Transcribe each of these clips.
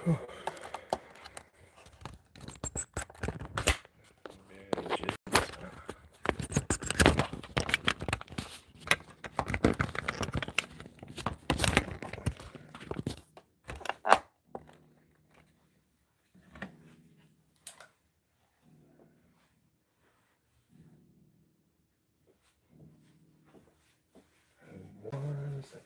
One second.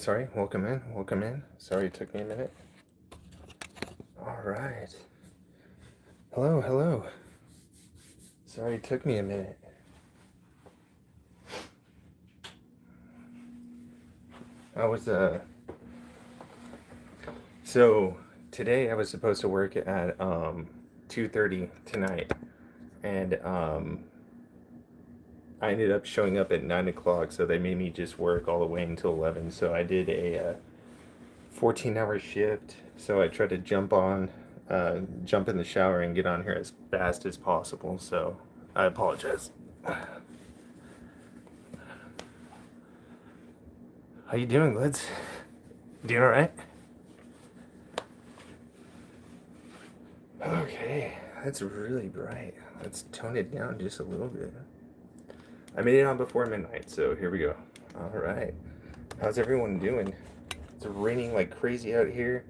Sorry. Welcome in. Sorry it took me a minute. All right. Hello. Sorry it took me a minute. I was so today I was supposed to work at 2:30 tonight, and I ended up showing up at 9 o'clock, so they made me just work all the way until 11. So I did a 14-hour shift. So I tried to jump in the shower and get on here as fast as possible. So I apologize. How you doing, Lids? Doing all right? Okay, that's really bright. Let's tone it down just a little bit. I made it on before midnight, so here we go. All right. How's everyone doing? It's raining like crazy out here.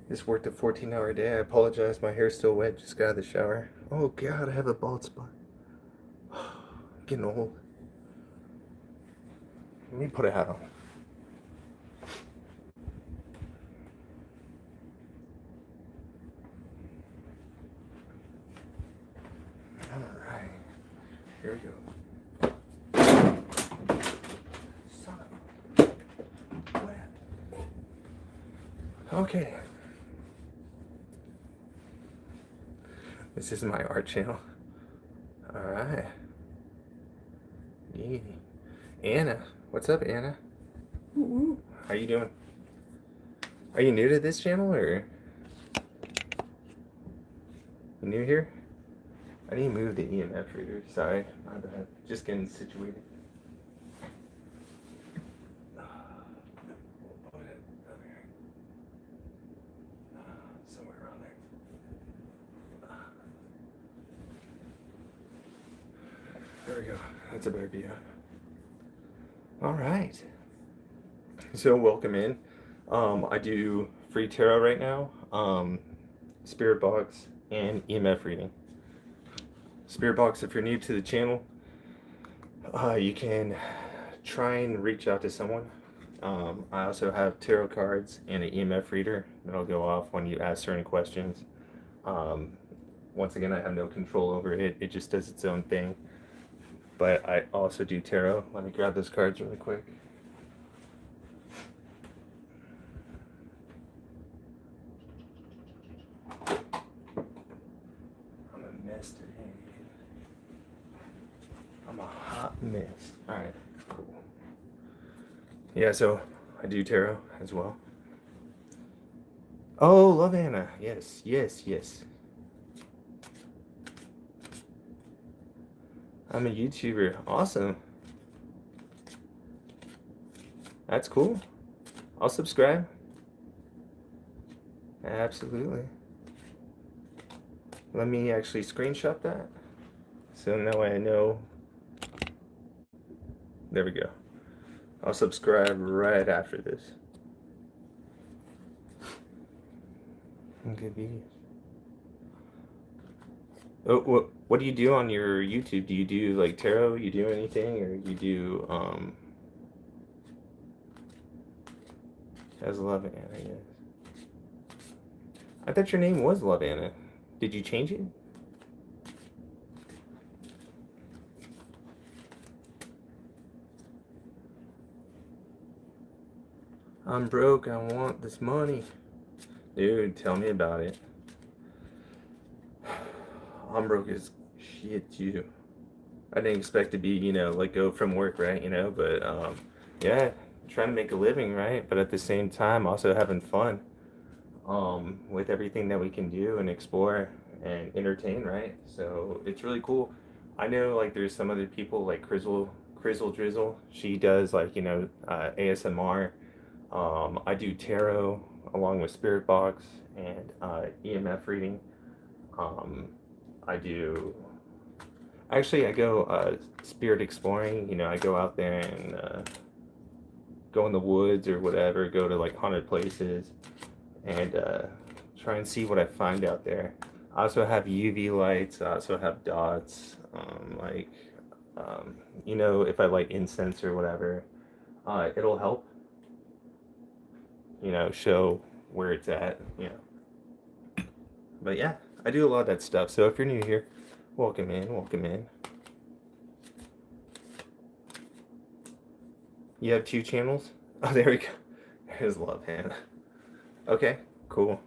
Just worked a 14-hour day. I apologize. My hair's still wet. Just got out of the shower. Oh, God, I have a bald spot. Getting old. Let me put a hat on. All right. Here we go. Okay. This is my art channel. All right. Yeah. Anna. What's up, Anna? Woo-woo. How you doing? Are you new to this channel, or you new here? I need to move the EMF reader. Sorry, my bad. Just getting situated. Somewhere around there. There we go. That's a better view. All right. So welcome in. I do free tarot right now, spirit box, and EMF reading. Spirit box, if you're new to the channel, you can try and reach out to someone. I also have tarot cards and an EMF reader that'll go off when you ask certain questions. Once again, I have no control over it. It just does its own thing. But I also do tarot. Let me grab those cards really quick. I'm a mess today. I'm a hot mess. All right, cool. Yeah, so I do tarot as well. Oh, love Anna. Yes. I'm a YouTuber. Awesome. That's cool. I'll subscribe. Absolutely. Let me actually screenshot that so now I know. There we go. I'll subscribe right after this. Good videos. Oh, what do you do on your YouTube? Do you do like tarot? You do anything, or you do as Love Anna? I guess. I thought your name was Love Anna. Did you change it? I'm broke. I want this money. Dude, tell me about it. I'm broke as shit too. I didn't expect to be, let go from work, right? But yeah, trying to make a living, right? But at the same time, also having fun with everything that we can do and explore and entertain, right? So it's really cool. I know like there's some other people like Crizzle Drizzle. She does like, ASMR. I do tarot along with Spirit Box and EMF reading. I do. Actually, I go spirit exploring. I go out there and go in the woods or whatever. Go to like haunted places and try and see what I find out there. I also have UV lights. I also have dots. If I light incense or whatever, it'll help. Show where it's at. But yeah, I do a lot of that stuff. So if you're new here, welcome in, welcome in. You have 2 channels? Oh, there we go. There's Love Hannah. Okay, cool.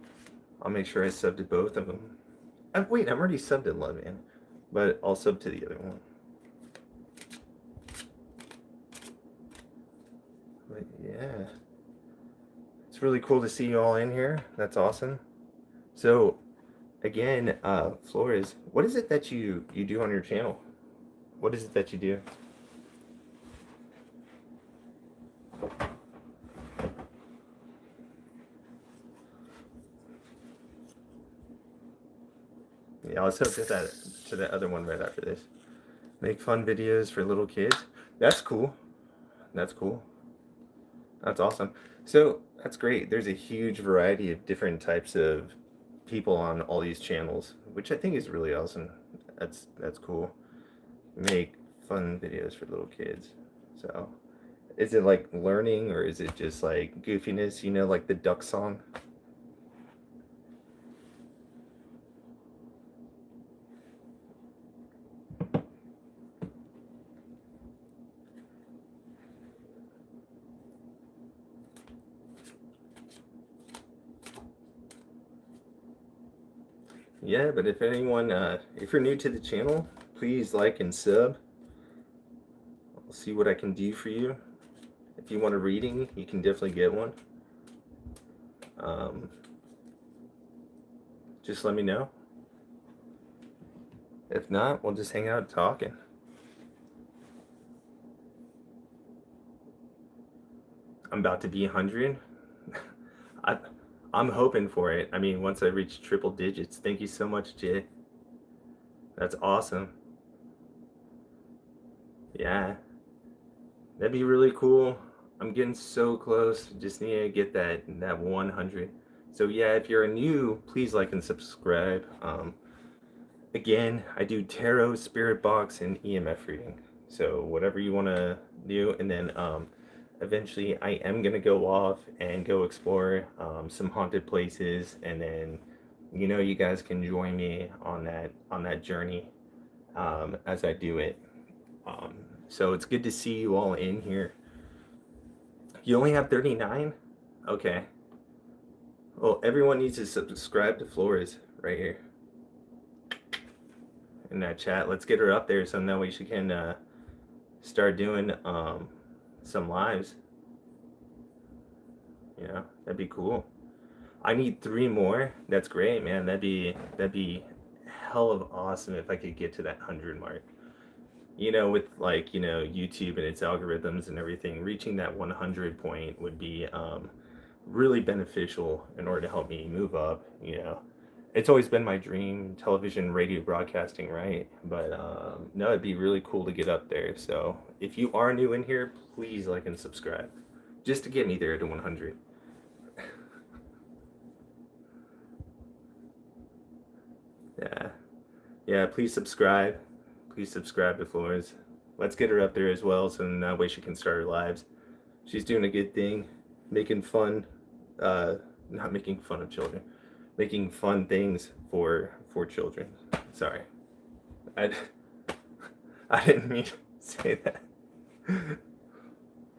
I'll make sure I sub to both of them. Wait, I'm already subbed to Love Hannah, but I'll sub to the other one. But yeah, it's really cool to see you all in here. That's awesome. So again, Flores, what is it that you do on your channel? What is it that you do? Yeah, let's hook to that other one right after this. Make fun videos for little kids. That's cool. That's cool. That's awesome. So that's great. There's a huge variety of different types of people on all these channels, which I think is really awesome. That's cool. Make fun videos for little kids. So is it like learning or is it just like goofiness, like the duck song? Yeah, but if anyone, if you're new to the channel, please like and sub. I'll see what I can do for you. If you want a reading, you can definitely get one. Just let me know. If not, we'll just hang out talking. I'm about to be 100. I'm hoping for it. I mean, once I reach triple digits. Thank you so much, Jay. That's awesome. Yeah. That'd be really cool. I'm getting so close. Just need to get that 100. So yeah, if you're new, please like and subscribe. Again, I do tarot, spirit box, and EMF reading. So whatever you want to do, and then eventually I am gonna go off and go explore some haunted places, and then you guys can join me on that journey as I do it. So it's good to see you all in here. You only have 39? Okay. Well, everyone needs to subscribe to Flores right here in that chat. Let's get her up there so that way she can start doing some lives. That'd be cool. I need 3 more. That's great, man. That'd be hell of awesome if I could get to that 100 mark. With like YouTube and its algorithms and everything, reaching that 100 point would be really beneficial in order to help me move up, it's always been my dream, television, radio broadcasting, right? But no, it'd be really cool to get up there. So if you are new in here, please like and subscribe, just to get me there to 100. Yeah, yeah. Please subscribe. Please subscribe to Flores. Let's get her up there as well, so that way she can start her lives. She's doing a good thing, making fun, uh, not making fun of children, making fun things for children. Sorry, I I didn't mean to say that.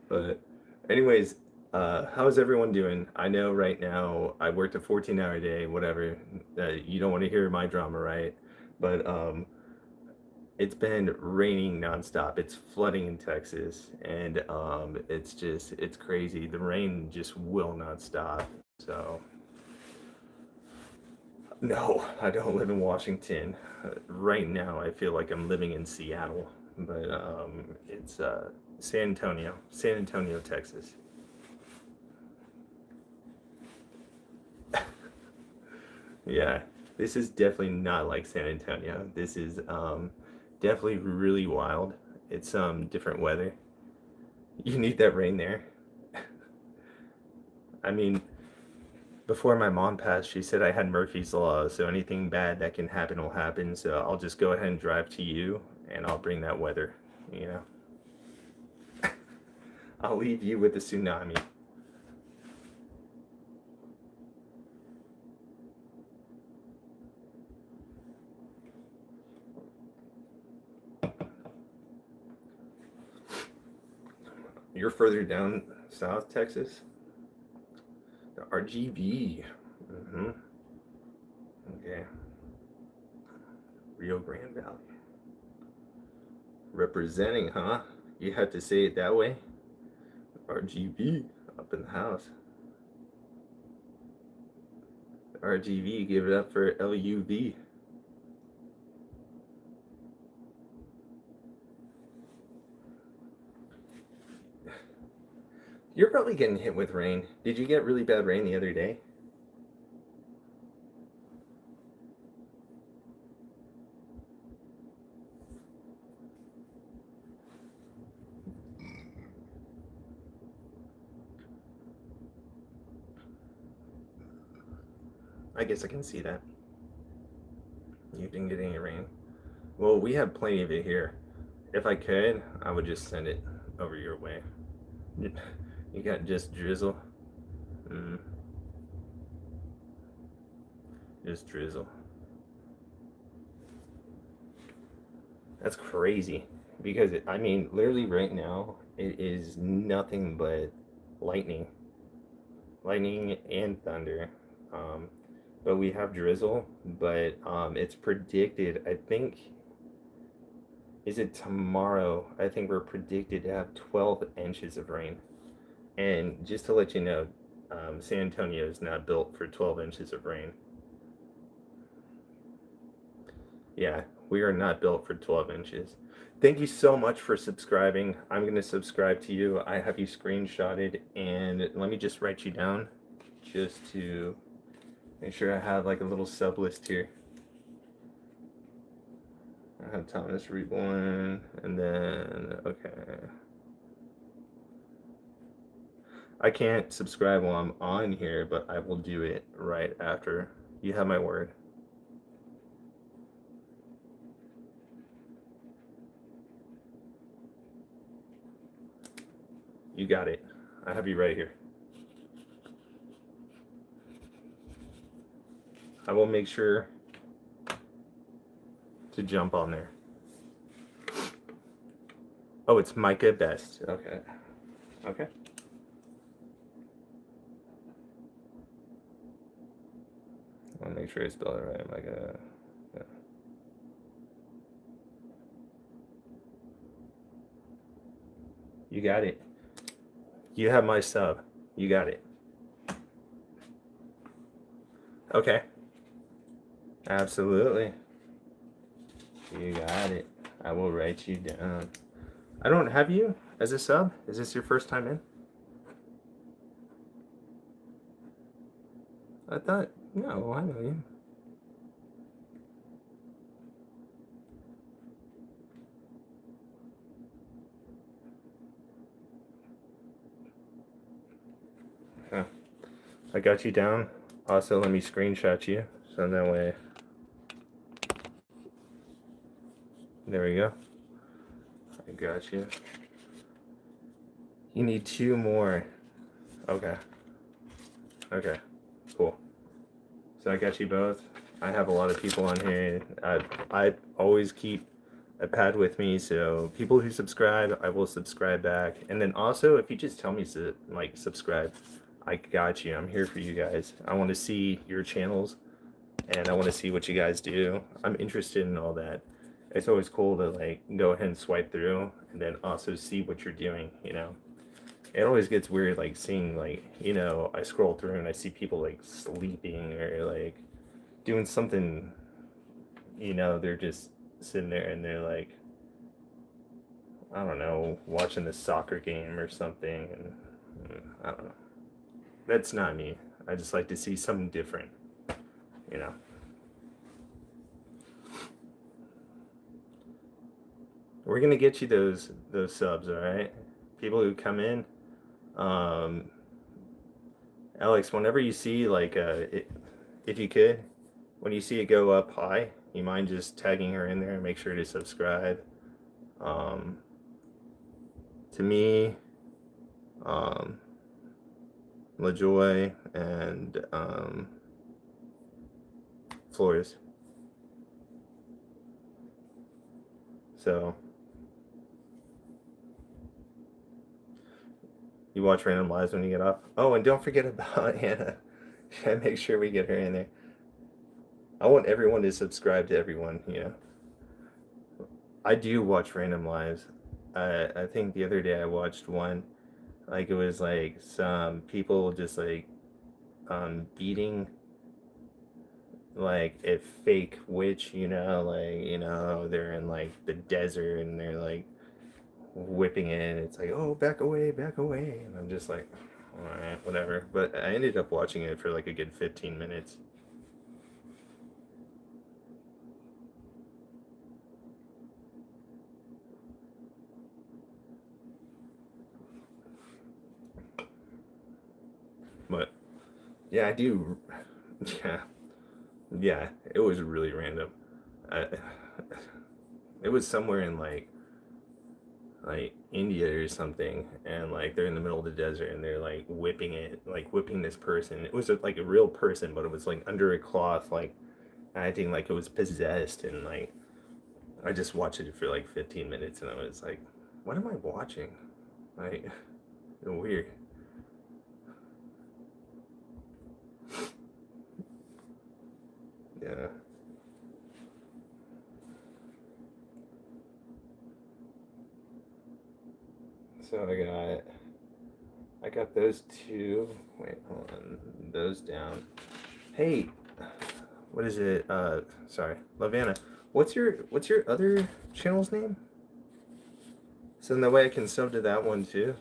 But anyways, how's everyone doing? I know right now I worked a 14-hour day, whatever. You don't want to hear my drama, right? But it's been raining nonstop. It's flooding in Texas, and it's crazy. The rain just will not stop. So no, I don't live in Washington. Right now, I feel like I'm living in Seattle, but it's San Antonio, Texas. Yeah, this is definitely not like San Antonio. This is definitely really wild. It's different weather. You need that rain there. I mean, before my mom passed, she said I had Murphy's Law, so anything bad that can happen will happen. So I'll just go ahead and drive to you, and I'll bring that weather. You know, I'll leave you with the tsunami. You're further down south, Texas. The RGV. Mm-hmm. Okay. Rio Grande Valley. Representing, huh? You had to say it that way? RGV up in the house. RGV, give it up for LUV. You're probably getting hit with rain. Did you get really bad rain the other day? I guess I can see that. You didn't get any rain. Well, we have plenty of it here. If I could, I would just send it over your way. You got just drizzle. Mm, just drizzle. That's crazy. Because, I mean, literally right now, it is nothing but lightning. Lightning and thunder. Um, but we have drizzle, but it's predicted, I think, is it tomorrow? I think we're predicted to have 12 inches of rain. And just to let you know, San Antonio is not built for 12 inches of rain. Yeah, we are not built for 12 inches. Thank you so much for subscribing. I'm going to subscribe to you. I have you screenshotted, and let me just write you down just to make sure I have like a little sub list here. I have Thomas Reborn, and then, okay. I can't subscribe while I'm on here, but I will do it right after. You have my word. You got it. I have you right here. I will make sure to jump on there. Oh, it's Micah Best. Okay. Okay. I'll make sure I spell it right, Micah. Yeah. You got it. You have my sub. You got it. Okay. Absolutely. You got it. I will write you down. I don't have you as a sub. Is this your first time in? I thought, no, I know you. I got you down. Also, let me screenshot you so that way. There we go. I got you. You need 2 more. Okay. Okay. Cool. So I got you both. I have a lot of people on here. I always keep a pad with me, so people who subscribe, I will subscribe back. And then also, if you just tell me to like subscribe, I got you. I'm here for you guys. I want to see your channels, and I want to see what you guys do. I'm interested in all that. It's always cool to like go ahead and swipe through, and then also see what you're doing. You know, it always gets weird like seeing like, you know, I scroll through and I see people like sleeping or like doing something, you know, they're just sitting there and they're like, I don't know, watching the soccer game or something, and I don't know. That's not me. I just like to see something different, you know. We're gonna get you those subs, all right? People who come in, um, Alex. Whenever you see like if you could, when you see it go up high, you mind just tagging her in there and make sure to subscribe. Um, to me, um, LaJoy, and Flores. So you watch Random Lives when you get off. Oh, and don't forget about Anna. Make sure we get her in there. I want everyone to subscribe to everyone, you know. I do watch Random Lives. I think the other day I watched one, like it was like some people just like beating like a fake witch, you know, like, you know, they're in like the desert and they're like whipping it. It's like, oh, back away, back away. And I'm just like, all right, whatever. But I ended up watching it for like a good 15 minutes. But yeah, I do. Yeah, yeah, it was really random. I, it was somewhere in like India or something, and like they're in the middle of the desert and they're like whipping it, like whipping this person. It was like a real person, but it was like under a cloth, like acting like it was possessed, and like I just watched it for like 15 minutes, and I was like, what am I watching? Like, weird. Yeah. So I got those two. Wait, hold on. Those down. Hey, what is it? Sorry, Lavana. What's your other channel's name? So in that way I can sub to that one too.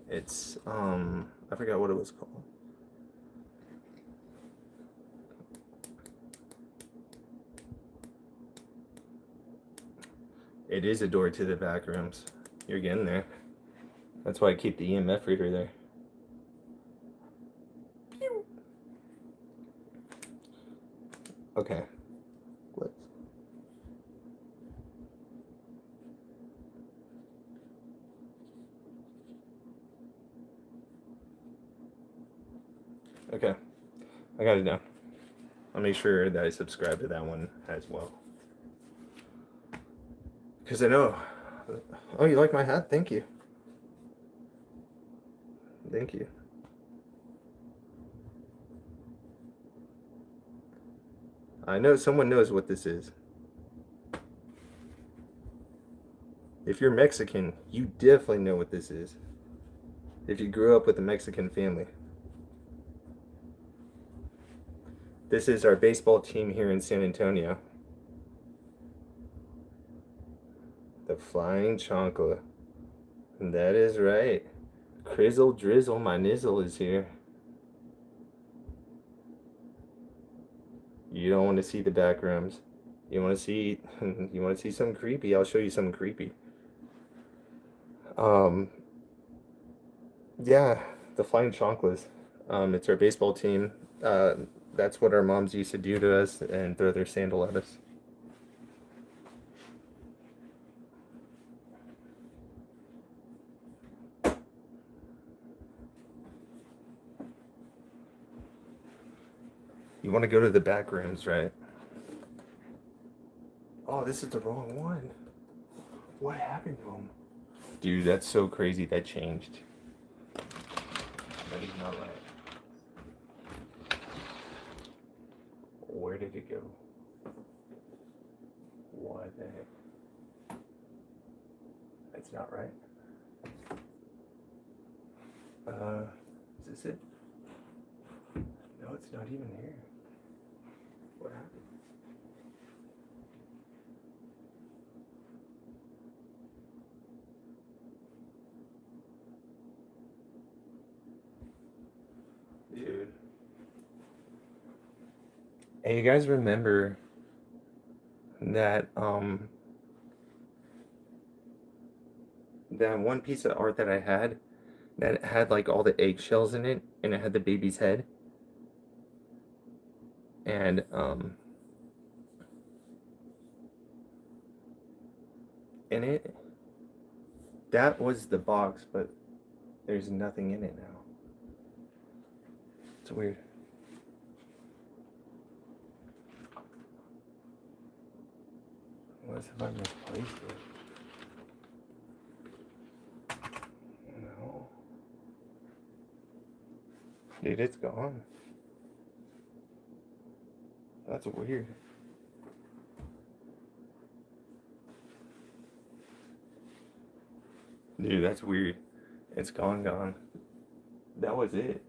It's I forgot what it was called. It is a door to the back rooms. You're getting there. That's why I keep the EMF reader there. Okay. What? Okay. I got it down. I'll make sure that I subscribe to that one as well. Because I know. Oh, you like my hat? Thank you. Thank you. I know someone knows what this is. If you're Mexican, you definitely know what this is. If you grew up with a Mexican family. This is our baseball team here in San Antonio. The Flying Chancla. That is right. Crizzle Drizzle, my nizzle is here. You don't want to see the back rooms. You want to see you want to see something creepy? I'll show you something creepy. Um, yeah, the Flying Chanclas. It's our baseball team. That's what our moms used to do to us and throw their sandal at us. You want to go to the back rooms, right? Oh, this is the wrong one. What happened to him? Dude, that's so crazy. That changed. That is not right. Where did it go? What the heck? That's not right. Is this it? No, it's not even here. What happened? Dude. Hey, you guys remember that that one piece of art that I had that had like all the eggshells in it and it had the baby's head? And in it, that was the box, but there's nothing in it now. It's weird. What if I misplaced it? No. Dude, it's gone. That's weird. Dude, that's weird. It's gone. That was it.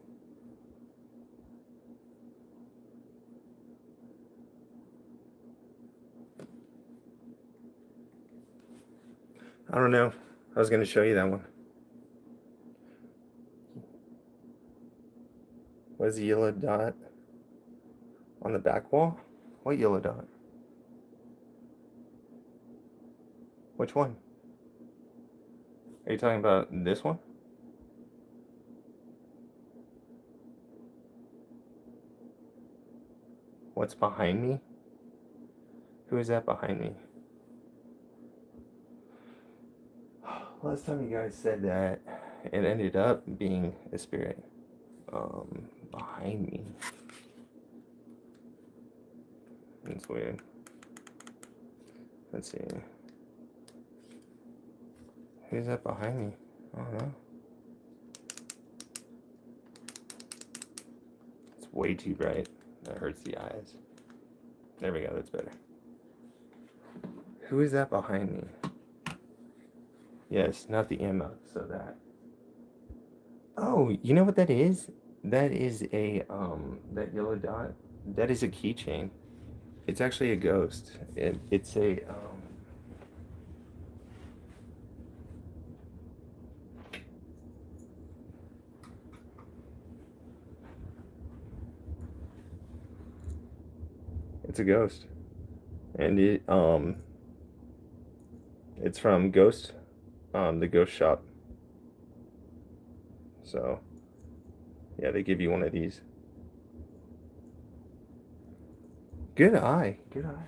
I don't know. I was going to show you that one. What is the yellow dot on the back wall? What yellow dot? Which one? Are you talking about this one? What's behind me? Who is that behind me? Last time you guys said that, it ended up being a spirit behind me. That's weird. Let's see. Who's that behind me? I don't know. It's way too bright. That hurts the eyes. There we go, that's better. Who is that behind me? Yes, not the ammo, so that. Oh, you know what that is? That is a, that yellow dot. That is a keychain. It's actually a ghost. It's a, it's a ghost. And it's from Ghost, the Ghost Shop. So, yeah, they give you one of these. Good eye. Good eye.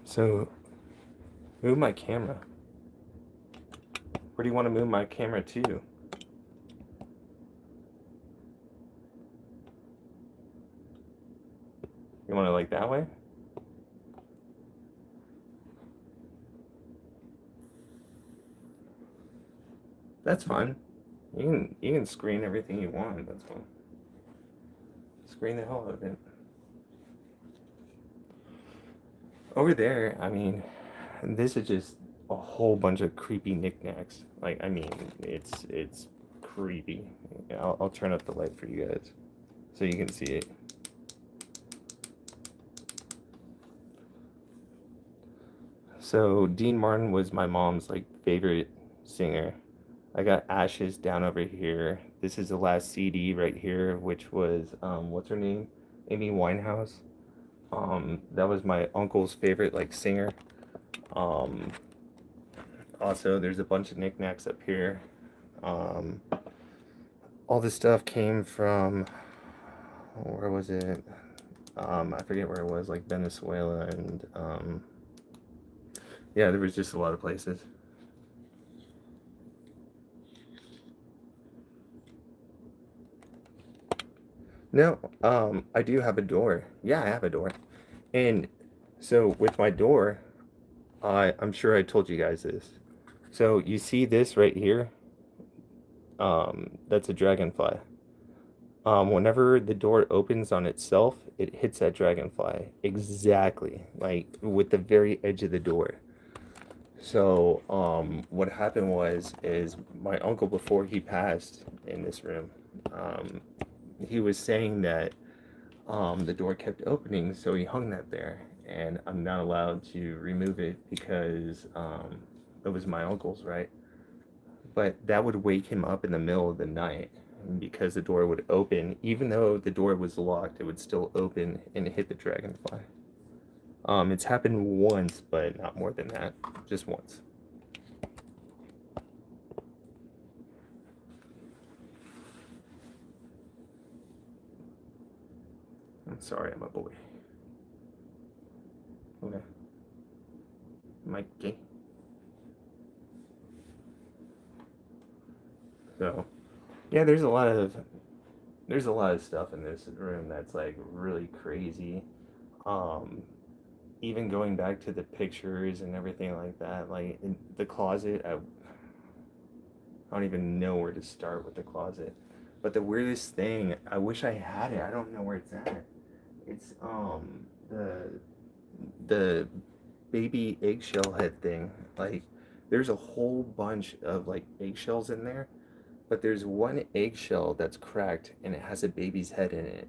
So, move my camera. Where do you want to move my camera to? You want it like that way? That's fine. You can screen everything you want. That's fine. Screen the hell out of it. Over there, I mean, this is just a whole bunch of creepy knickknacks. Like, I mean, it's creepy. I'll turn up the light for you guys so you can see it. So Dean Martin was my mom's like favorite singer. I got Ashes down over here. This is the last CD right here, which was what's her name? Amy Winehouse. That was my uncle's favorite like singer. Um, Also, there's a bunch of knickknacks up here. Um, all this stuff came from, where was it? I forget where it was, like Venezuela, and yeah, there was just a lot of places. No, I do have a door. Yeah, I have a door. And so with my door, I'm sure I told you guys this. So you see this right here? That's a dragonfly. Whenever the door opens on itself, it hits that dragonfly exactly, like with the very edge of the door. So, what happened is my uncle, before he passed in this room, um, he was saying that the door kept opening, so he hung that there, and I'm not allowed to remove it because it was my uncle's, right? But that would wake him up in the middle of the night because the door would open. Even though the door was locked, it would still open and hit the dragonfly. It's happened once, but not more than that. Just once. I'm sorry, I'm a boy. Okay. Mikey. So, yeah, there's a lot of stuff in this room that's like really crazy. Um, Even going back to the pictures and everything like that, like in the closet, I don't even know where to start with the closet. But the weirdest thing, I wish I had it. I don't know where it's at. It's the baby eggshell head thing. Like there's a whole bunch of like eggshells in there, but there's one eggshell that's cracked and it has a baby's head in it.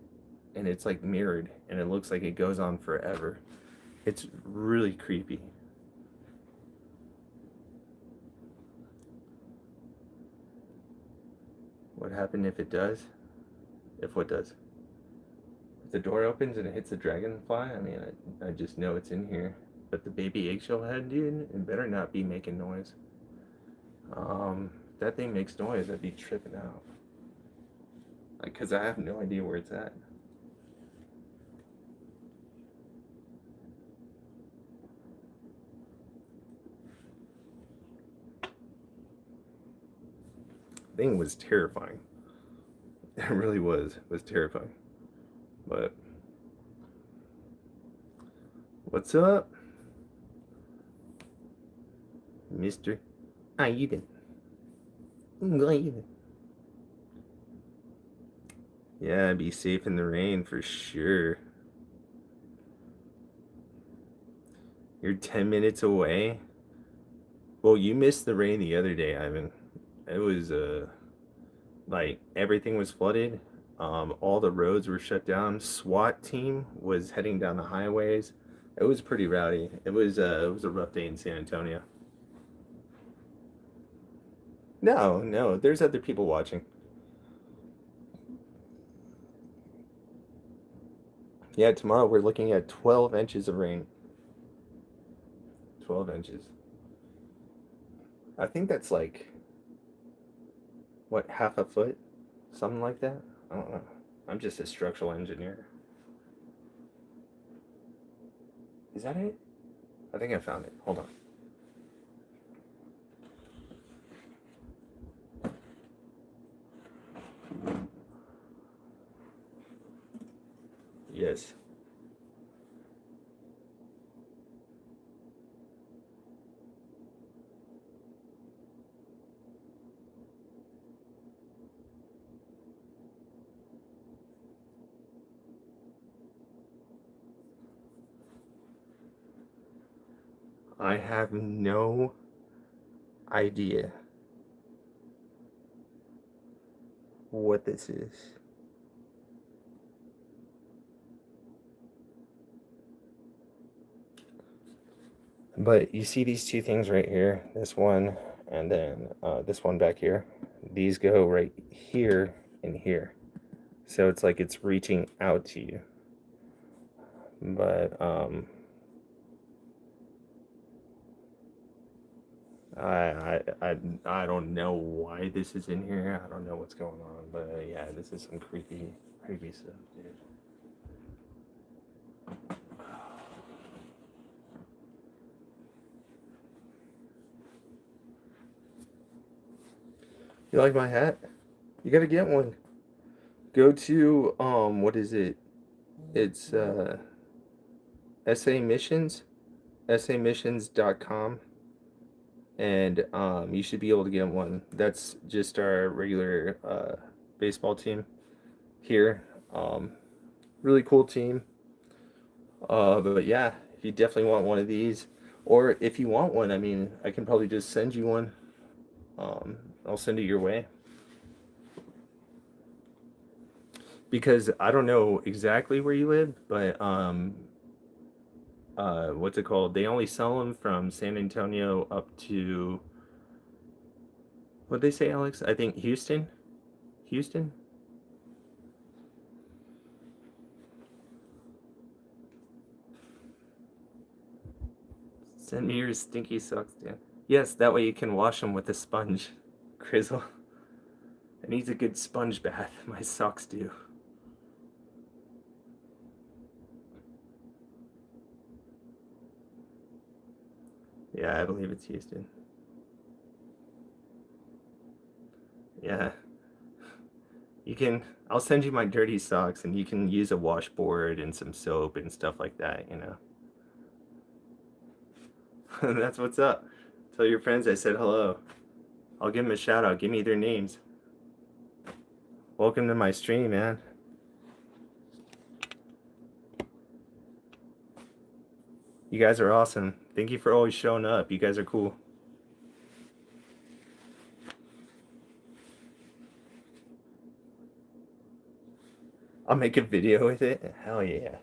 And it's like mirrored and it looks like it goes on forever. It's really creepy. What happened if it does? If what does? If the door opens and it hits a dragonfly, I mean, I just know it's in here. But the baby eggshell head, dude, it better not be making noise. If that thing makes noise, I'd be tripping out. Like, cause I have no idea where it's at. Thing was terrifying. It really was. It was terrifying. But what's up, Mister? How you been? Good. Yeah, be safe in the rain for sure. You're 10 minutes away. Well, you missed the rain the other day, Ivan. It was like everything was flooded. All the roads were shut down. SWAT team was heading down the highways. It was pretty rowdy. It was a rough day in San Antonio. No, no, there's other people watching. Yeah, tomorrow we're looking at 12 inches of rain. 12 inches. I think that's like what, half a foot? Something like that? I don't know. I'm just a structural engineer. Is that it? I think I found it. Hold on. Yes. I have no idea what this is. But you see these two things right here, this one and then this one back here. These go right here and here. So it's like it's reaching out to you. But I don't know why this is in here. I don't know what's going on, but yeah, this is some creepy stuff, dude. You like my hat? You gotta get one. Go to what is it? It's SA Missions, samissions.com, and you should be able to get one. That's just our regular baseball team here. Really cool team. But yeah, if you definitely want one of these, or if you want one, I mean, I can probably just send you one. I'll send it your way because I don't know exactly where you live, but what's it called? They only sell them from San Antonio up to what'd they say, Alex? I think Houston. Houston. Send me your stinky socks, Dan. Yes, that way you can wash them with a sponge, Crizzle. It needs a good sponge bath. My socks do. Yeah, I believe it's Houston. Yeah. You can, I'll send you my dirty socks and you can use a washboard and some soap and stuff like that, you know. That's what's up. Tell your friends I said hello. I'll give them a shout out. Give me their names. Welcome to my stream, man. You guys are awesome. Thank you for always showing up. You guys are cool. I'll make a video with it. Hell yeah.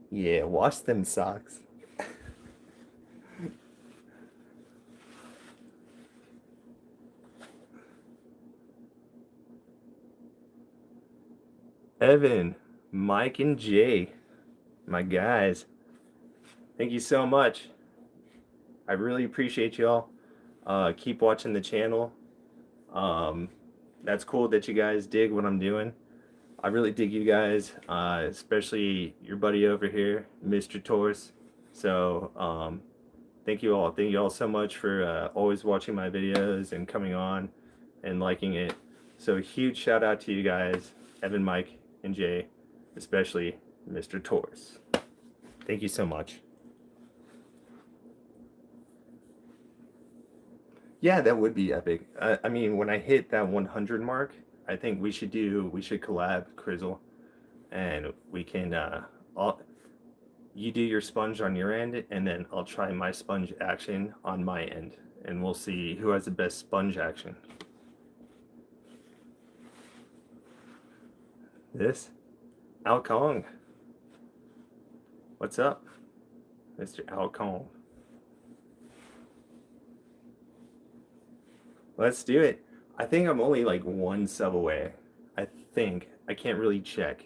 Yeah, wash them socks. Evan, Mike, and Jay, my guys. Thank you so much. I really appreciate y'all. Keep watching the channel. That's cool that you guys dig what I'm doing. I really dig you guys, especially your buddy over here, Mr. Torres. So, thank you all. Thank you all so much for always watching my videos and coming on and liking it. So, huge shout out to you guys, Evan, Mike, and Jay, especially Mr. Torres. Thank you so much. Yeah, that would be epic. I mean, when I hit that 100 mark, I think we should collab, Crizzle, and we can, you do your sponge on your end, and then I'll try my sponge action on my end, and we'll see who has the best sponge action. This? Al Kong. What's up, Mr. Al Kong? Let's do it. I think I'm only like one sub away. I think. I can't really check,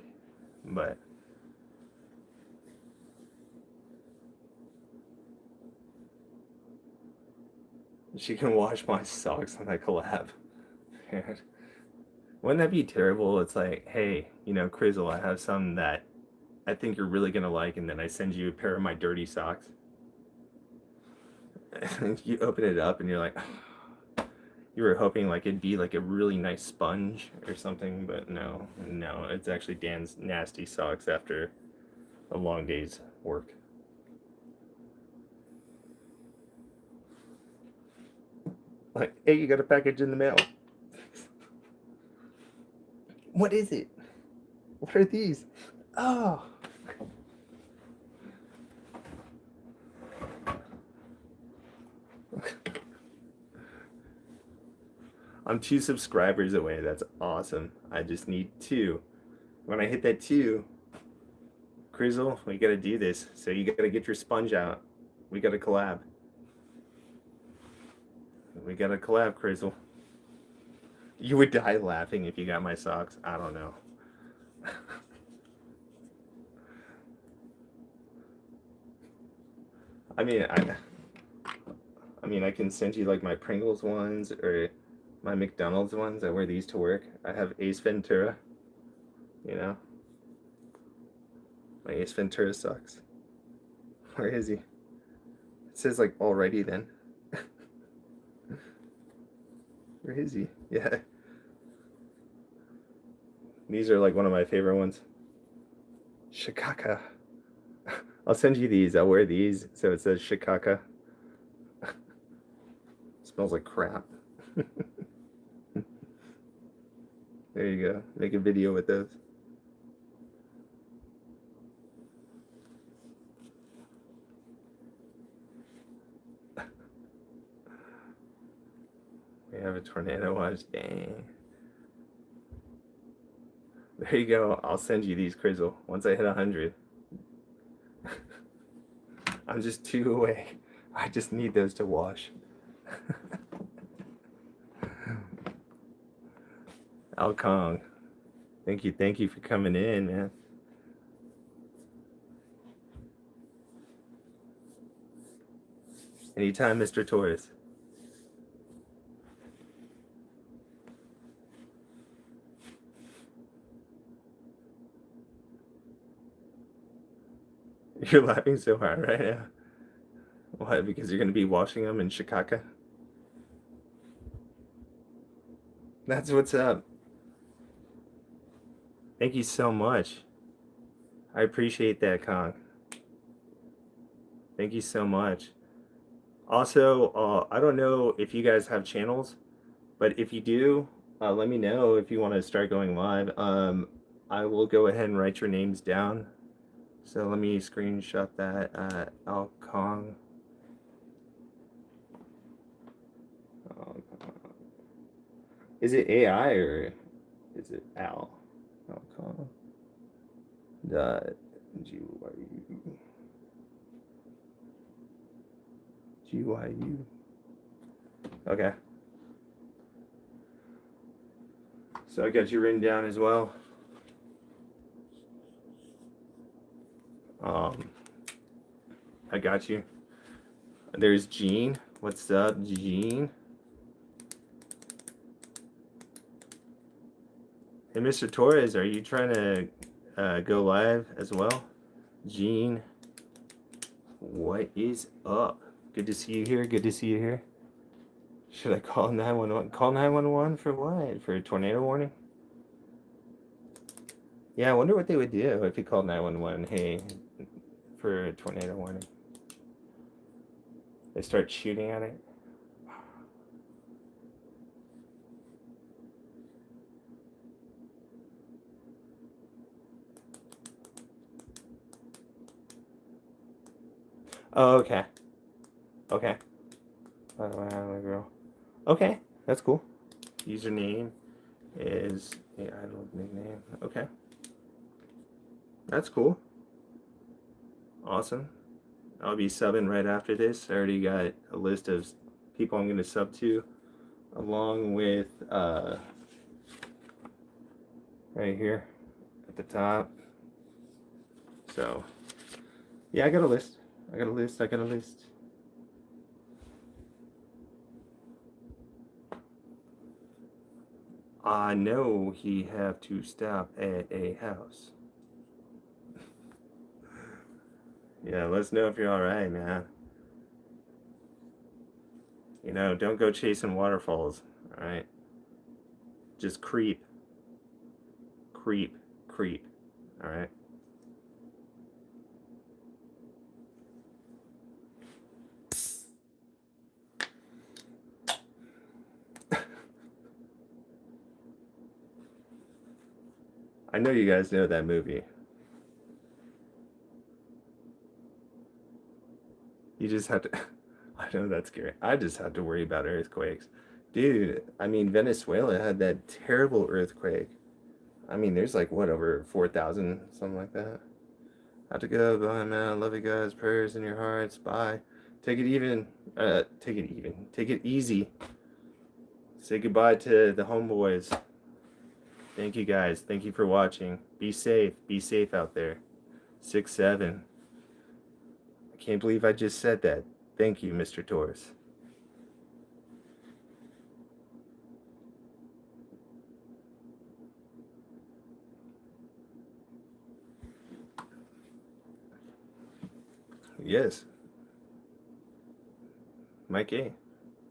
but she can wash my socks on that collab. Wouldn't that be terrible? It's like, hey, you know, Crizzle, I have some that I think you're really gonna like, and then I send you a pair of my dirty socks. And you open it up and you're like, you were hoping like it'd be like a really nice sponge or something, but no, it's actually Dan's nasty socks after a long day's work. Like, hey, you got a package in the mail. What is it? What are these? Oh. I'm 2 subscribers away. That's awesome. I just need 2. When I hit that 2, Crizzle, we gotta do this. So you gotta get your sponge out. We gotta collab. We gotta collab, Crizzle. You would die laughing if you got my socks. I don't know. I mean, I can send you like my Pringles ones or my McDonald's ones. I wear these to work. I have Ace Ventura. You know, my Ace Ventura sucks. Where is he? It says like alrighty then. Where is he? Yeah. These are like one of my favorite ones. Shikaka. I'll send you these. I'll wear these so it says Shikaka. Smells like crap. There you go. Make a video with those. We have a tornado watch. Dang. There you go. I'll send you these, Crizzle, once I hit 100. I'm just 2 away. I just need those to wash. Al Kong. Thank you for coming in, man. Anytime, Mr. Torres. You're laughing so hard right now. Why? Because you're going to be washing them in Shikaka? That's what's up. Thank you so much. I appreciate that, Kong. Thank you so much. Also, I don't know if you guys have channels, but if you do, let me know if you want to start going live. I will go ahead and write your names down. So let me screenshot that. Al Kong. Is it AI or is it Al? Al Kong. GYU. Okay. So I got you written down as well. I got you. There's Gene. What's up, Gene? Hey, Mr. Torres, are you trying to go live as well? Gene, what is up? Good to see you here. Good to see you here. Should I call 911? Call 911 for what? For a tornado warning? Yeah, I wonder what they would do if you called 911. Hey, for a tornado warning. They start shooting at it. Oh, okay. Okay. Okay, that's cool. Username is the idol nickname. Okay. That's cool. Awesome. I'll be subbing right after this. I already got a list of people I'm going to sub to, along with right here at the top. So, yeah, I got a list. I got a list. I know he have to stop at a house. Yeah, let us know if you're alright, man. You know, don't go chasing waterfalls, alright? Just creep, alright? I know you guys know that movie. You just have to... I know that's scary. I just have to worry about earthquakes. Dude, I mean, Venezuela had that terrible earthquake. I mean, there's like, what, over 4,000, something like that. Have to go. Bye, man. Love you guys. Prayers in your hearts. Bye. Take it even. Take it even. Take it easy. Say goodbye to the homeboys. Thank you, guys. Thank you for watching. Be safe. Be safe out there. 6-7. can't believe I just said that. Thank you, Mr. Taurus. Yes. Mike A.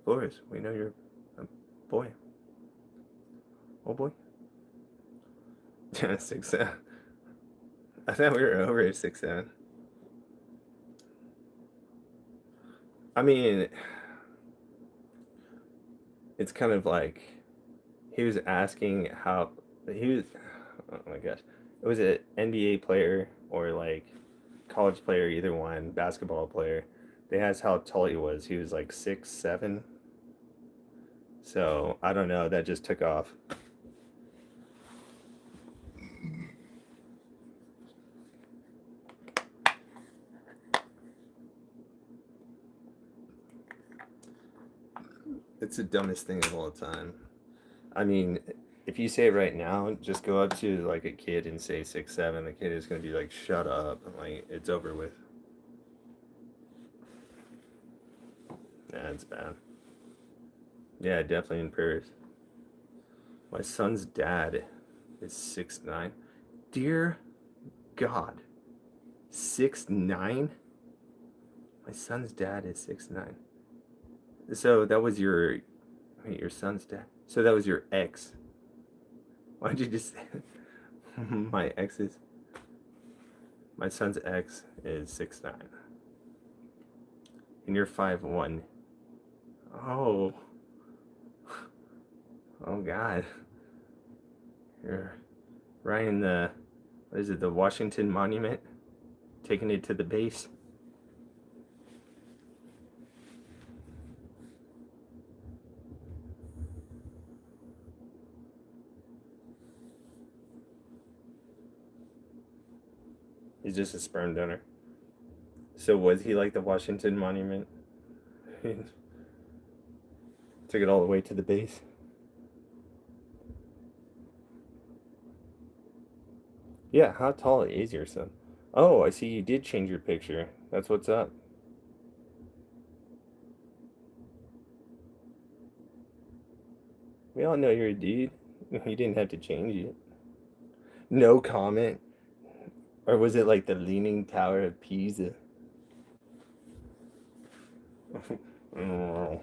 Flores, we know you're a boy. Oh boy. 6'7". I thought we were over at 6'7". I mean, it's kind of like he was asking how he was. Oh my gosh, it was an NBA player or like college player, either one, basketball player. They asked how tall he was. He was like 6'7". So I don't know. That just took off. It's the dumbest thing of all time. I mean, if you say it right now, just go up to like a kid and say 6'7". The kid is gonna be like, "Shut up!" Like it's over with. Yeah, it's bad. Yeah, definitely in Paris. My son's dad is 6'9". Dear God, 6'9". My son's dad is 6'9". So that was your, wait, your son's dad. So that was your ex. Why'd you just say my ex's? My son's ex is 6'9". And you're 5'1". Oh. Oh God. You're riding the, what is it, the Washington Monument? Taking it to the base. He's just a sperm donor. So was he like the Washington Monument? Took it all the way to the base. Yeah, how tall is your son? Oh, I see you did change your picture. That's what's up. We all know you're a dude. You didn't have to change it. No comment. Or was it like the Leaning Tower of Pisa? Oh.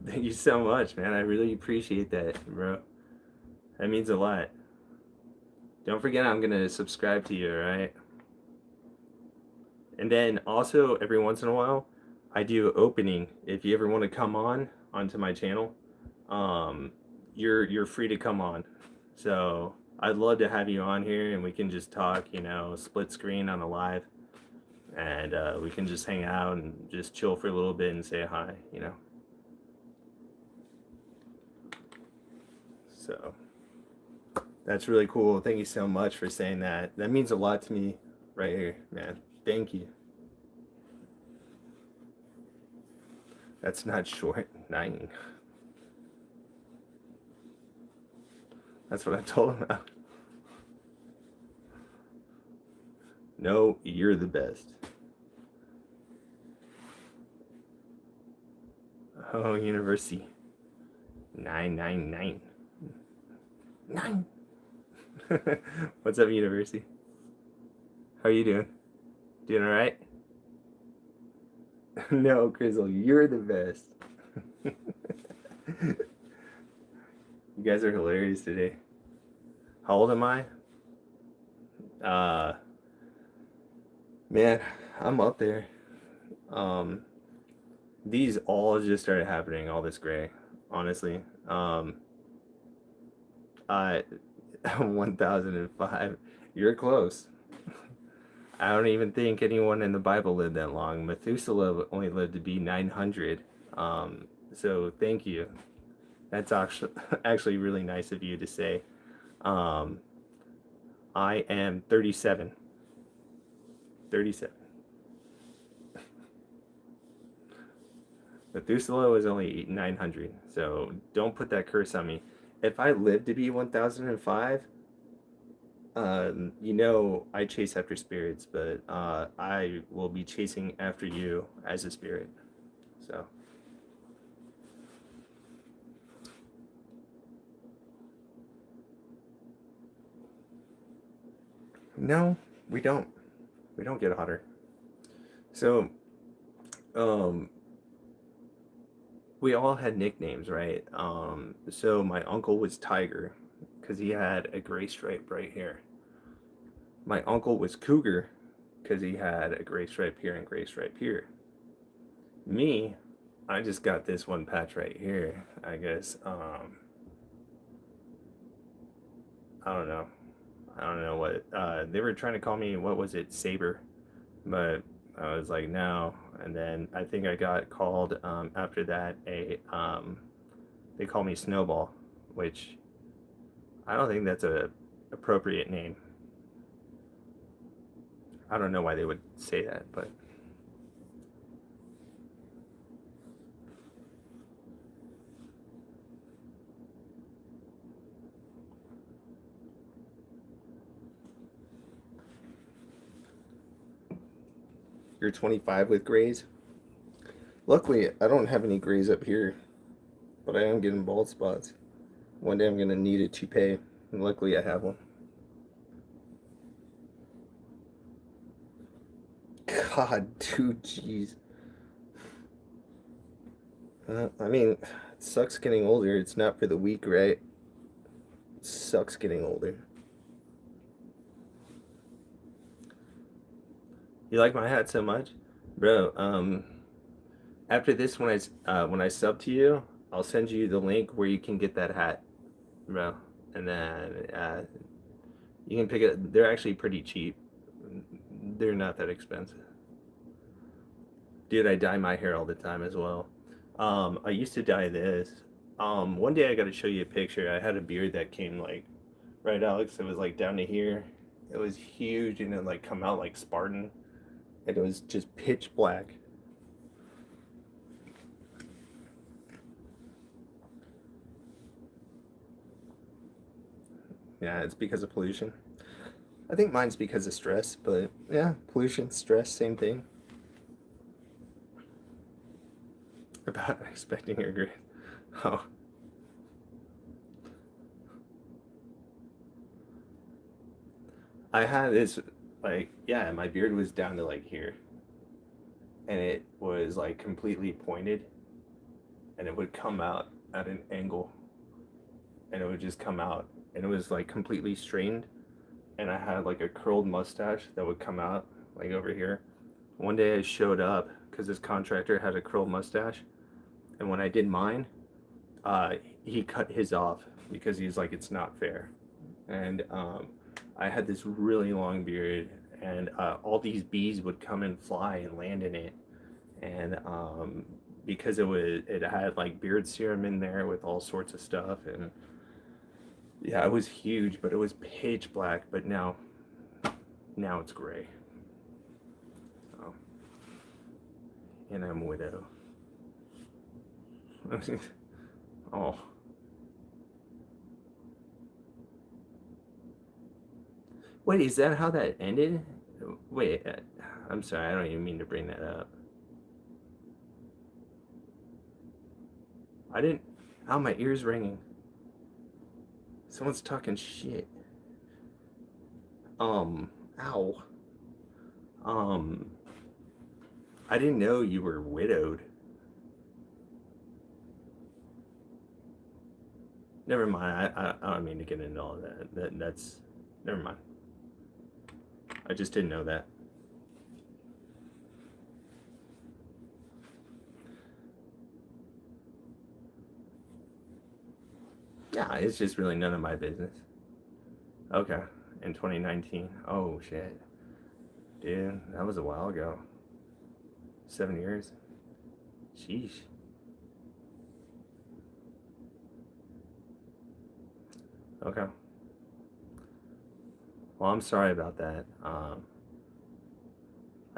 Thank you so much, man. I really appreciate that, bro. That means a lot. Don't forget I'm gonna subscribe to you, alright? And then also every once in a while, I do opening. If you ever want to come on onto my channel, you're free to come on. So I'd love to have you on here and we can just talk, split screen on a live, and we can just hang out and just chill for a little bit and say hi. So that's really cool. Thank you so much for saying that. That means a lot to me right here, man. Thank you. That's not short. 9. That's what I told him. No, you're the best. Oh, university. 999. 9. What's up, university? How are you doing? Doing all right? No, Grizzle, you're the best. You guys are hilarious today. How old am I? Man, I'm up there. These all just started happening, all this gray, honestly. I 1005. You're close. I don't even think anyone in the Bible lived that long. Methuselah only lived to be 900. So thank you. That's actually really nice of you to say. I am 37. 37. Methuselah was only 900, so don't put that curse on me. If I live to be 1005, you know I chase after spirits, but I will be chasing after you as a spirit. So. No, we don't. We don't get hotter. So, um, we all had nicknames, right? So my uncle was Tiger because he had a gray stripe right here. My uncle was Cougar because he had a gray stripe here and gray stripe here. Me, I just got this one patch right here. I guess. I don't know. I don't know what they were trying to call me. What was it, Saber? But I was like, no. And then I think I got called after that they call me Snowball, which I don't think that's a appropriate name. I don't know why they would say that, but you're 25 with grays. Luckily, I don't have any grays up here, but I am getting bald spots. One day I'm gonna need a toupee, and luckily I have one. God, dude, jeez. I mean, it sucks getting older. It's not for the weak, right? It sucks getting older. You like my hat so much, bro? After this, when I sub to you, I'll send you the link where you can get that hat, bro. And then you can pick it. They're actually pretty cheap. They're not that expensive. Dude, I dye my hair all the time as well. I used to dye this. One day I got to show you a picture. I had a beard that came like, right, Alex? It was like down to here. It was huge and it like come out like Spartan. And it was just pitch black. Yeah, it's because of pollution. I think mine's because of stress, but yeah, pollution, stress, same thing. About expecting your grade. Oh, I had this, like, yeah, my beard was down to like here, and it was like completely pointed, and it would come out at an angle, and it would just come out, and it was like completely strained, and I had like a curled mustache that would come out like over here. One day I showed up because this contractor had a curled mustache, and when I did mine, uh, he cut his off because he's like, it's not fair. And I had this really long beard, and all these bees would come and fly and land in it. And because it had like beard serum in there with all sorts of stuff, and yeah, it was huge, but it was pitch black. But now it's gray. So, and I'm a widow. Oh. Wait, is that how that ended? Wait, I'm sorry, I don't even mean to bring that up. I didn't. Ow, my ear's ringing. Someone's talking shit. Ow. Um, I didn't know you were widowed. Never mind. I don't mean to get into all that. That's never mind. I just didn't know that. Yeah, it's just really none of my business. Okay, in 2019. Oh shit, dude, that was a while ago. 7 years. Sheesh. Okay. Well, I'm sorry about that. I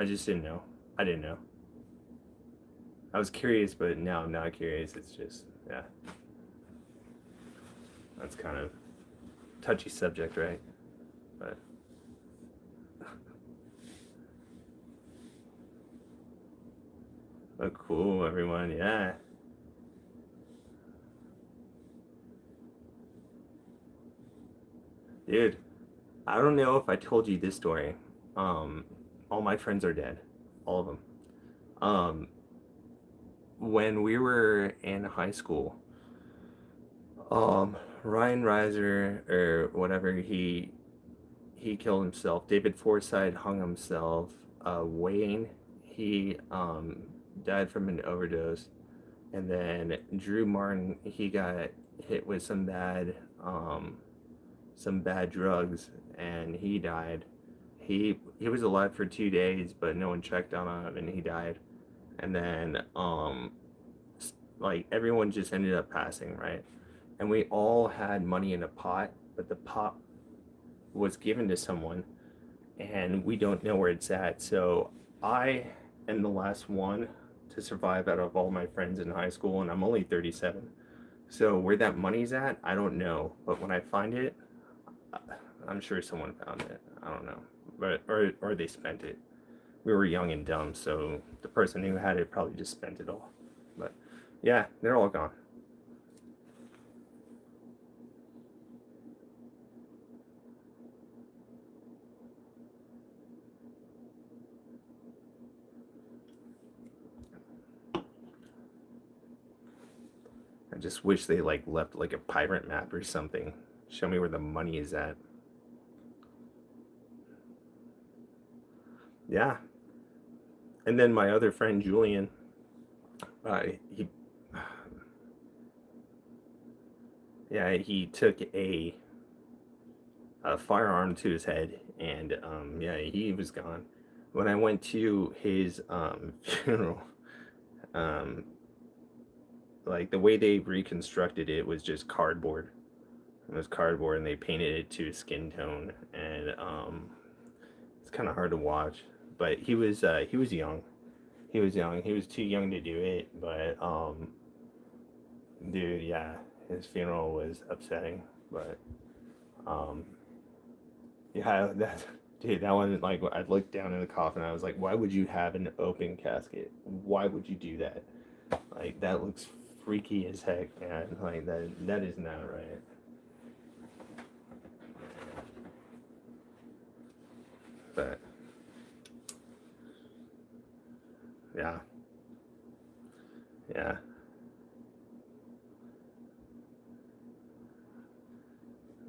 just didn't know. I didn't know. I was curious, but now I'm not curious. It's just, yeah, that's kind of touchy subject, right? But oh, cool, everyone. Yeah, dude. I don't know if I told you this story. Um, all my friends are dead, all of them. Um, when we were in high school, Ryan Reiser or whatever, he killed himself. David Forsythe hung himself. Wayne, he died from an overdose, and then Drew Martin, he got hit with some bad drugs, and he died. He was alive for 2 days, but no one checked on him, and he died. And then like everyone just ended up passing, right? And we all had money in a pot, but the pot was given to someone, and we don't know where it's at. So I am the last one to survive out of all my friends in high school, and I'm only 37. So where that money's at, I don't know. But when I find it, I'm sure someone found it. I don't know, but or they spent it. We were young and dumb, so the person who had it probably just spent it all. But yeah, they're all gone. I just wish they like left like a pirate map or something. Show me where the money is at. Yeah. And then my other friend Julian, he, yeah, he took a firearm to his head, and yeah, he was gone. When I went to his funeral, um, like the way they reconstructed it was just cardboard. It was cardboard, and they painted it to his skin tone, and it's kind of hard to watch. But he was young. He was young. He was too young to do it. But dude, yeah, his funeral was upsetting. But um, yeah, that dude, that one like I looked down in the coffin. I was like, why would you have an open casket? Why would you do that? Like that looks freaky as heck, man. Like that is not right. But yeah, yeah,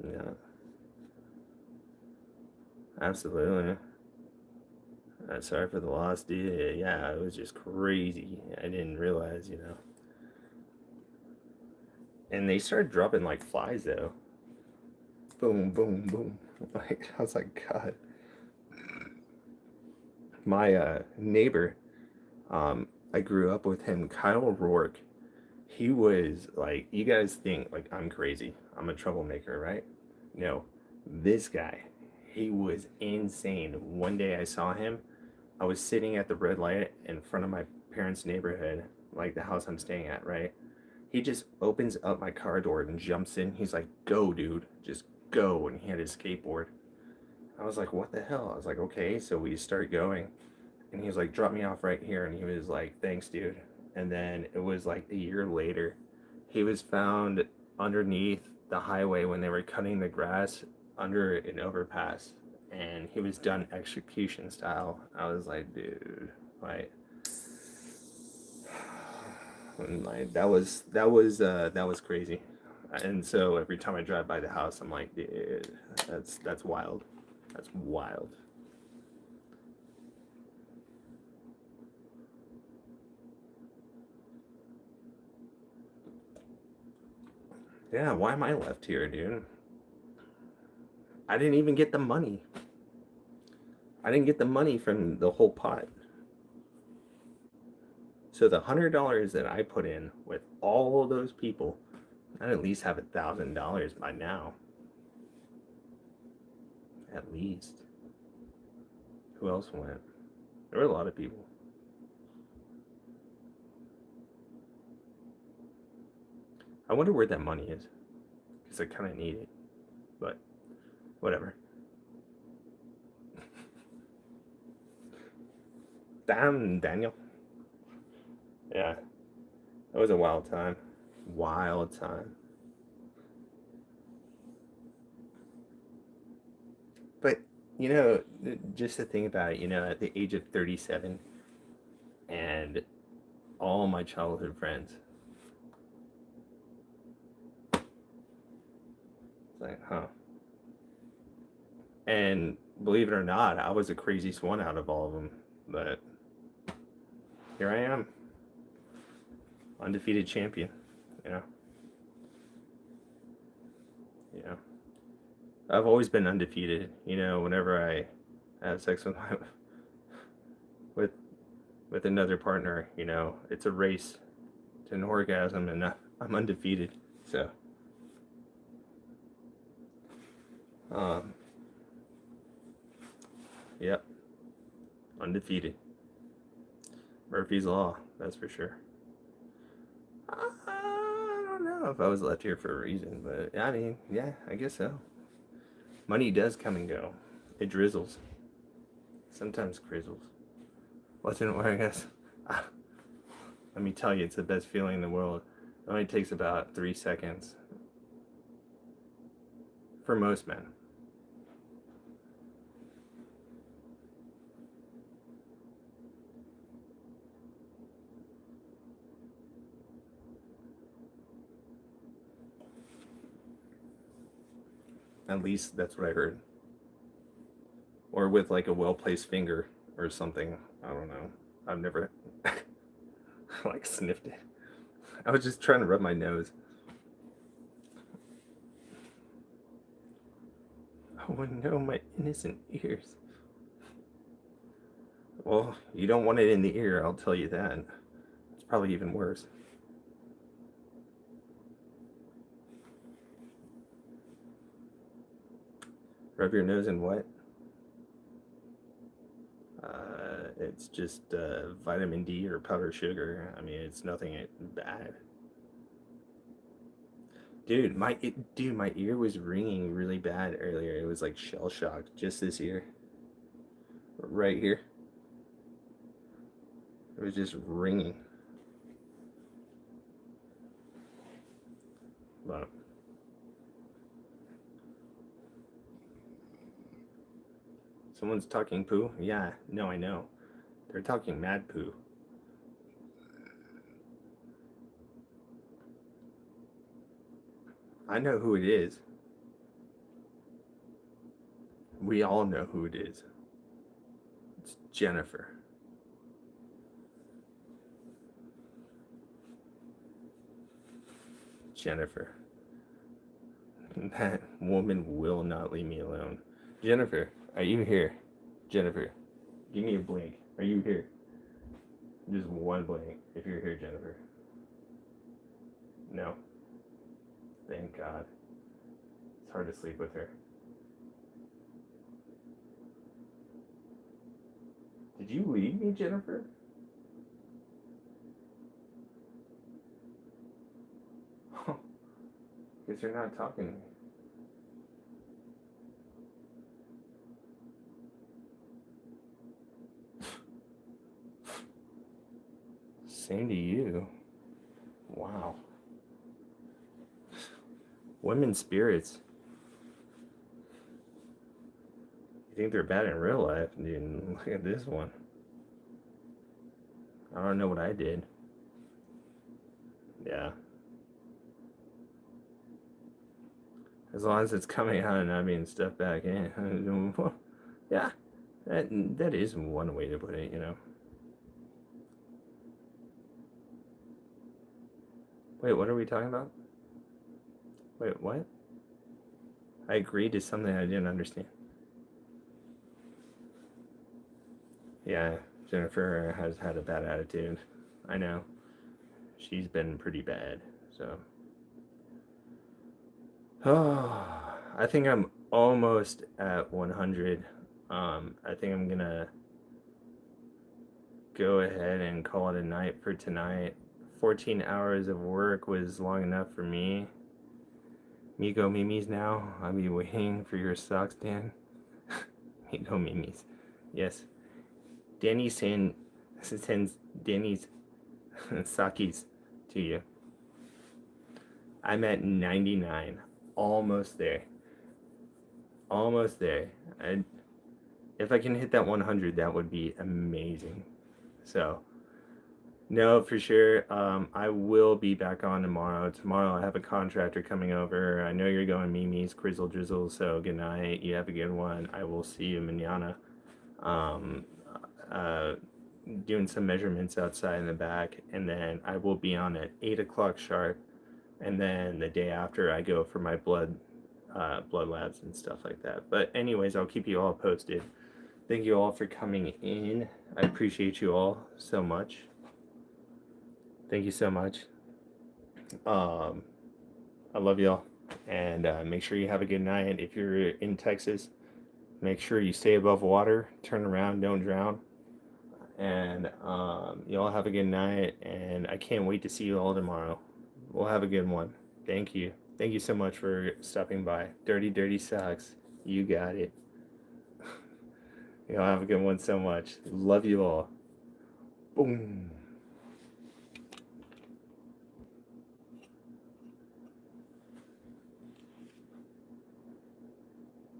yeah, absolutely. Sorry for the loss, dude. Yeah, it was just crazy. I didn't realize, you know. And they started dropping like flies though. Boom, boom, boom. Like I was like, God. My neighbor, I grew up with him, Kyle Rourke. He was like, you guys think like I'm crazy. I'm a troublemaker, right? No, this guy, he was insane. One day I saw him. I was sitting at the red light in front of my parents' neighborhood, like the house I'm staying at, right? He just opens up my car door and jumps in. He's like, "Go, dude, just go!" And he had his skateboard. I was like, "What the hell?" I was like, "Okay." So we start going, and he was like, "Drop me off right here." And he was like, "Thanks, dude." And then it was like a year later, he was found underneath the highway when they were cutting the grass under an overpass, and he was done execution style. I was like, dude, like, and like that was crazy. And so every time I drive by the house, I'm like, dude, that's wild. That's wild. Yeah, why am I left here, dude? I didn't even get the money. I didn't get the money from the whole pot. So the $100 that I put in with all of those people, I'd at least have $1,000 by now. At least. Who else went? There were a lot of people. I wonder where that money is, because I kind of need it, but whatever. Damn, Daniel. Yeah, that was a wild time. Wild time. But, just to think about it, at the age of 37, and all my childhood friends, it's like, huh. And believe it or not, I was the craziest one out of all of them. But here I am, undefeated champion. You know, you know. I've always been undefeated. Whenever I have sex with with another partner, it's a race to an orgasm, and I'm undefeated. So, um, yep, undefeated. Murphy's Law, that's for sure. I don't know if I was left here for a reason, but I mean, yeah, I guess so. Money does come and go. It drizzles. Sometimes crizzles. What's in it? I guess. Let me tell you, it's the best feeling in the world. It only takes about 3 seconds for most men. At least that's what I heard. Or with like a well placed finger or something. I don't know. I've never like sniffed it. I was just trying to rub my nose. Oh no, my innocent ears. Well, you don't want it in the ear, I'll tell you that. It's probably even worse. Rub your nose in what? It's just vitamin D or powdered sugar. I mean, it's nothing bad. My ear was ringing really bad earlier. It was like shell shocked. Just this ear, right here. It was just ringing. But someone's talking poo. Yeah, no, I know. They're talking mad poo. I know who it is. We all know who it is. It's Jennifer. Jennifer. That woman will not leave me alone. Jennifer, are you here? Jennifer, give me a blink. Are you here? Just one blink if you're here, Jennifer. No. Thank God. It's hard to sleep with her. Did you leave me, Jennifer? Guess you're not talking to me. Same to you. Wow. Women's spirits. You think they're bad in real life? Dude, look at this one. I don't know what I did. Yeah. As long as it's coming out and not being stuffed back in. Yeah. That is one way to put it. Wait, what are we talking about? Wait, what? I agreed to something I didn't understand. Yeah, Jennifer has had a bad attitude. I know. She's been pretty bad, so. Oh, I think I'm almost at 100. I think I'm gonna go ahead and call it a night for tonight. 14 hours of work was long enough for me. Miko Mimis now. I'll be waiting for your socks, Dan. Miko Mimis. Yes. Danny sends Danny's sakis to you. I'm at 99. Almost there. Almost there. If I can hit that 100, that would be amazing. So, no, for sure. I will be back on tomorrow. Tomorrow I have a contractor coming over. I know you're going Mimi's, Grizzle Drizzle, so good night. You have a good one. I will see you manana. Uh, doing some measurements outside in the back, and then I will be on at 8 o'clock sharp. And then the day after, I go for my blood labs and stuff like that. But anyways, I'll keep you all posted. Thank you all for coming in. I appreciate you all so much. Thank you so much. I love y'all. And make sure you have a good night. If you're in Texas, make sure you stay above water. Turn around, don't drown. And y'all have a good night. And I can't wait to see you all tomorrow. We'll have a good one. Thank you. Thank you so much for stopping by. Dirty, dirty socks. You got it. Y'all have a good one so much. Love you all. Boom.